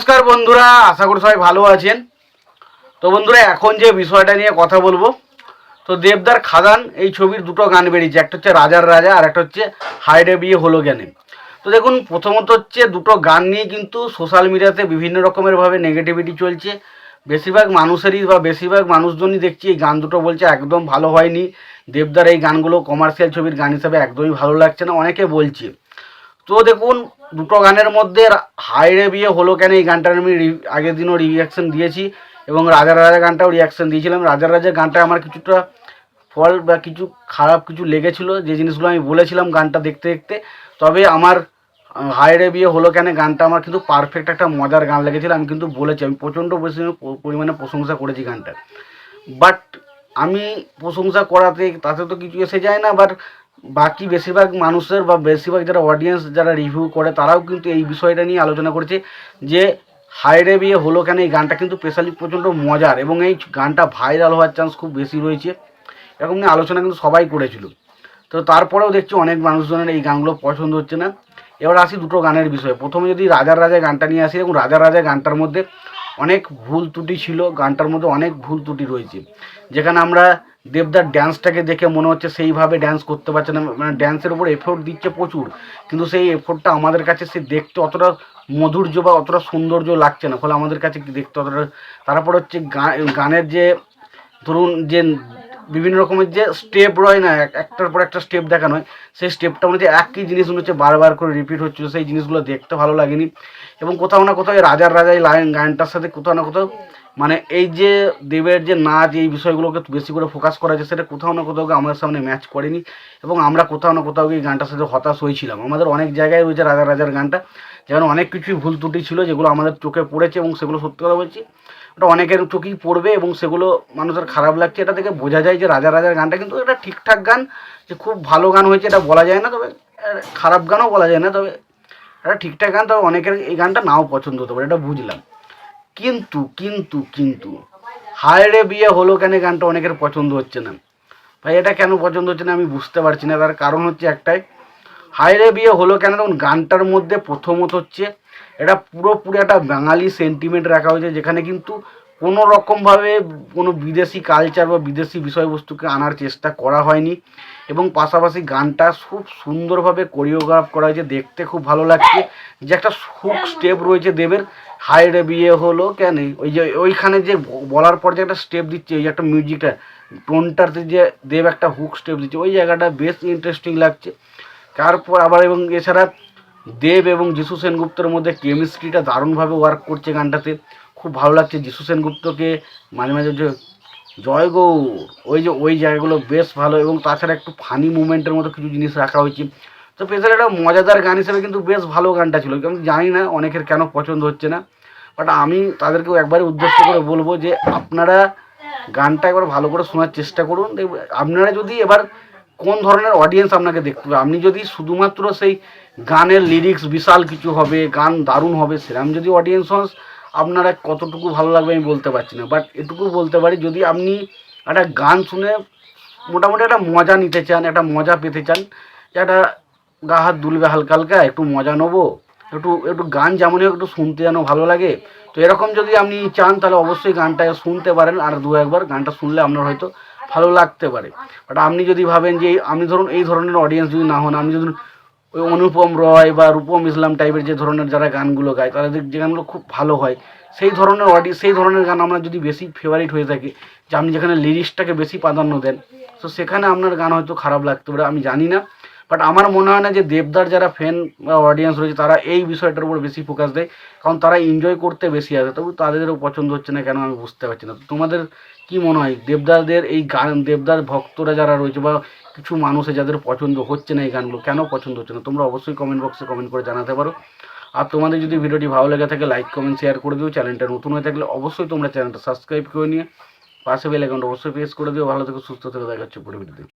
নমস্কার বন্ধুরা, আশা করি সবাই ভালো আছেন। তো বন্ধুরা, এখন যে বিষয়টা নিয়ে কথা বলবো, তো দেবদার খাদান এই ছবির দুটো গান বেরিয়েছে, একটা হচ্ছে রাজার রাজা আর একটা হচ্ছে হায়রে বিয়ে হলো জ্ঞানে। তো দেখুন, প্রথমত হচ্ছে দুটো গান নিয়ে কিন্তু সোশ্যাল মিডিয়াতে বিভিন্ন রকমেরভাবে নেগেটিভিটি চলছে। বেশিরভাগ মানুষেরই বা বেশিরভাগ মানুষজনই দেখছি এই গান দুটো বলছে একদম ভালো হয়নি, দেবদার এই গানগুলো কমার্শিয়াল ছবির গান হিসাবে একদমই ভালো লাগছে না, অনেকে বলছে। তো দেখুন, দুটো গানের মধ্যে হায়রে বিয়ে হলো কেন এই গানটার আমি আগের দিনও রিয়াকশন দিয়েছি এবং রাজার রাজা গানটাও রিয়াকশন দিয়েছিলাম। রাজার রাজা গানটা আমার কিছুটা ফল্ট বা কিছু খারাপ কিছু লেগেছিলো, যে জিনিসগুলো আমি বলেছিলাম গানটা দেখতে দেখতে। তবে আমার হায়রে বিয়ে হলো কেন গানটা আমার কিন্তু পারফেক্ট একটা মজার গান লেগেছিলো। আমি কিন্তু বলেছি, আমি প্রচণ্ড বেশি পরিমাণে প্রশংসা করেছি গানটা। বাট আমি প্রশংসা করাতে তাতে তো কিছু এসে যায় না। বাট বাকি বেশিরভাগ মানুষের বা বেশিরভাগ যারা অডিয়েন্স যারা রিভিউ করে তারাও কিন্তু এই বিষয়টা নিয়ে আলোচনা করেছে যে হায়রে বিয়ে হলো কেন এই গানটা কিন্তু স্পেশালি প্রচণ্ড মজার এবং এই গানটা ভাইরাল হওয়ার চান্স খুব বেশি রয়েছে, এরকম নিয়ে আলোচনা কিন্তু সবাই করেছিল। তো তারপরেও দেখছি অনেক মানুষজনের এই গানগুলো পছন্দ হচ্ছে না। এবার আসি দুটো গানের বিষয়ে। প্রথমে যদি রাজার রাজা গানটা নিয়ে আসি, এবং রাজার রাজা গানটার মধ্যে অনেক ভুল ত্রুটি ছিল, গানটার মধ্যে অনেক ভুল ত্রুটি রয়েছে, যেখানে আমরা দেবদার ড্যান্সটাকে দেখে মনে হচ্ছে সেইভাবে ড্যান্স করতে পারছে না, মানে ড্যান্সের উপর এফোর্ট দিচ্ছে প্রচুর, কিন্তু সেই এফোর্টটা আমাদের কাছে সে দেখতে অতটা মধুর্য বা অতটা সৌন্দর্য লাগছে না, ফলে আমাদের কাছে দেখতে অতটা। তারপর হচ্ছে গানের যে ধরুন যে বিভিন্ন রকমের যে স্টেপ রয় না, একটার পর একটা স্টেপ দেখানো হয়, সেই স্টেপটা মনে হচ্ছে একই জিনিস মনে হচ্ছে বারবার করে রিপিট হচ্ছিলো, সেই জিনিসগুলো দেখতে ভালো লাগেনি। এবং কোথাও না কোথাও রাজার রাজাই লাইন গানটার সাথে কোথাও না কোথাও মানে এই যে দেবের যে নাচ এই বিষয়গুলোকে বেশি করে ফোকাস করা হয়েছে, সেটা কোথাও না কোথাও আমাদের সামনে ম্যাচ করেনি এবং আমরা কোথাও না কোথাও এই গানটার সাথে হতাশ হয়েছিলাম। আমাদের অনেক জায়গায় রয়েছে রাজার রাজার গানটা, যেখানে অনেক কিছুই ভুল ত্রুটি ছিল যেগুলো আমাদের চোখে পড়েছে, এবং সেগুলো সত্যি কথা বলছি ওটা অনেকের চোখেই পড়বে এবং সেগুলো মানুষের খারাপ লাগছে। এটা থেকে বোঝা যায় যে রাজা রাজার গানটা কিন্তু এটা ঠিকঠাক গান, যে খুব ভালো গান হয়েছে এটা বলা যায় না, তবে খারাপ গানও বলা যায় না, তবে এটা ঠিকঠাক গান। তবে অনেকের এই গানটা নাও পছন্দ হতে পারে, এটা বুঝলাম। কিন্তু কিন্তু কিন্তু হায়রে বিয়ে হলো কেন গানটা অনেকের পছন্দ হচ্ছে না। ভাই, এটা কেন পছন্দ হচ্ছে না আমি বুঝতে পারছি না। তার কারণ হচ্ছে একটাই, হায়রে বিয়ে হলো কেন তখন গানটার মধ্যে প্রথমত হচ্ছে এটা পুরোপুরি একটা বাঙালি সেন্টিমেন্ট রাখা হয়েছে, যেখানে কিন্তু কোনো রকমভাবে কোনো বিদেশি কালচার বা বিদেশি বিষয়বস্তুকে আনার চেষ্টা করা হয়নি। এবং পাশাপাশি গানটা খুব সুন্দরভাবে কোরিওগ্রাফ করা হয়েছে, দেখতে খুব ভালো লাগছে। যে একটা হুক স্টেপ রয়েছে দেবের, হায়রে বিয়ে হলো কেন, ওই যে ওইখানে যে বলার পর যে একটা স্টেপ দিচ্ছে, ওই যে একটা মিউজিকটা টোনটাতে যে দেব একটা হুক স্টেপ দিচ্ছে, ওই জায়গাটা বেশ ইন্টারেস্টিং লাগছে। তারপর আবার এবং এছাড়া দেব এবং যিশু সেনগুপ্তের মধ্যে কেমিস্ট্রিটা দারুণভাবে ওয়ার্ক করছে গানটাতে, খুব ভালো লাগছে। যিশু সেনগুপ্তকে মাঝে মাঝে যে জয় গৌর, ওই যে ওই জায়গাগুলো বেশ ভালো, এবং তাছাড়া একটু ফানি মুভমেন্টের মতো কিছু জিনিস রাখা হয়েছে। তো স্পেশালি একটা মজাদার গান হিসেবে কিন্তু বেশ ভালো গানটা ছিল। আমি জানি না অনেকের কেন পছন্দ হচ্ছে না, বাট আমি তাদেরকেও একবারে উদ্দেশ্য করে বলবো যে আপনারা গানটা একবার ভালো করে শোনার চেষ্টা করুন। আপনারা যদি এবার কোন ধরনের অডিয়েন্স আপনাকে দেখতে হবে, আপনি যদি শুধুমাত্র সেই গানের লিরিক্স বিশাল কিছু হবে, গান দারুণ হবে, সেরকম যদি অডিয়েন্স হন, আপনারা কতটুকু ভালো লাগবে আমি বলতে পারছি না। বাট এটুকু বলতে পারি, যদি আপনি একটা গান শুনে মোটামুটি একটা মজা নিতে চান, একটা মজা পেতে চান, যে একটা গা হাত দুলবে হালকা হালকা, একটু মজা নেবো, একটু একটু গান যেমন একটু শুনতে যেন ভালো লাগে, তো এরকম যদি আপনি চান তাহলে অবশ্যই গানটা শুনতে পারেন। আর দু একবার গানটা শুনলে আপনার হয়তো ভালো লাগতে পারে। বাট আপনি যদি ভাবেন যে আপনি ধরুন এই ধরনের অডিয়েন্স যদি না হন, আপনি যদি ওই অনুপম রয় বা রূপম ইসলাম টাইপের যে ধরনের যারা গানগুলো গায়, তাদের যে গানগুলো খুব ভালো হয়, সেই ধরনের গান আমরা যদি বেশি ফেভারিট হয়ে থাকে, যে আপনি যেখানে লিরিক্সটাকে বেশি প্রাধান্য দেন, তো সেখানে আপনার গান হয়তো খারাপ লাগতে পারে, আমি জানি না। বাট আমার মনে হয় না যে দেবদার যারা ফ্যান বা অডিয়েন্স রয়েছে তারা এই বিষয়টার উপর বেশি ফোকাস দেয়, কারণ তারা এনজয় করতে বেশি আসে। তবু তাদেরও পছন্দ হচ্ছে না কেন আমি বুঝতে পারছি না। তোমাদের কি মনে হয় দেবদারদের এই গান, দেবদার ভক্তরা যারা রয়েছে বা কিছু মানুষের যাদের পছন্দ হচ্ছে না এই গানগুলো, কেন পছন্দ হচ্ছে না, তোমরা অবশ্যই কমেন্ট বক্সে কমেন্ট করে জানাতে পারো। আর তোমাদের যদি ভিডিওটি ভালো লেগে থাকে লাইক কমেন্ট শেয়ার করে দিও। চ্যানেলটা নতুন হয়ে থাকলে অবশ্যই তোমরা চ্যানেলটা সাবস্ক্রাইব করে নিয়ে পাশে বেল আইকনটা অবশ্যই প্রেস করে দিও। ভালো থেকো, সুস্থ থেকো, দেখা হচ্ছে পরে ভিডিওতে।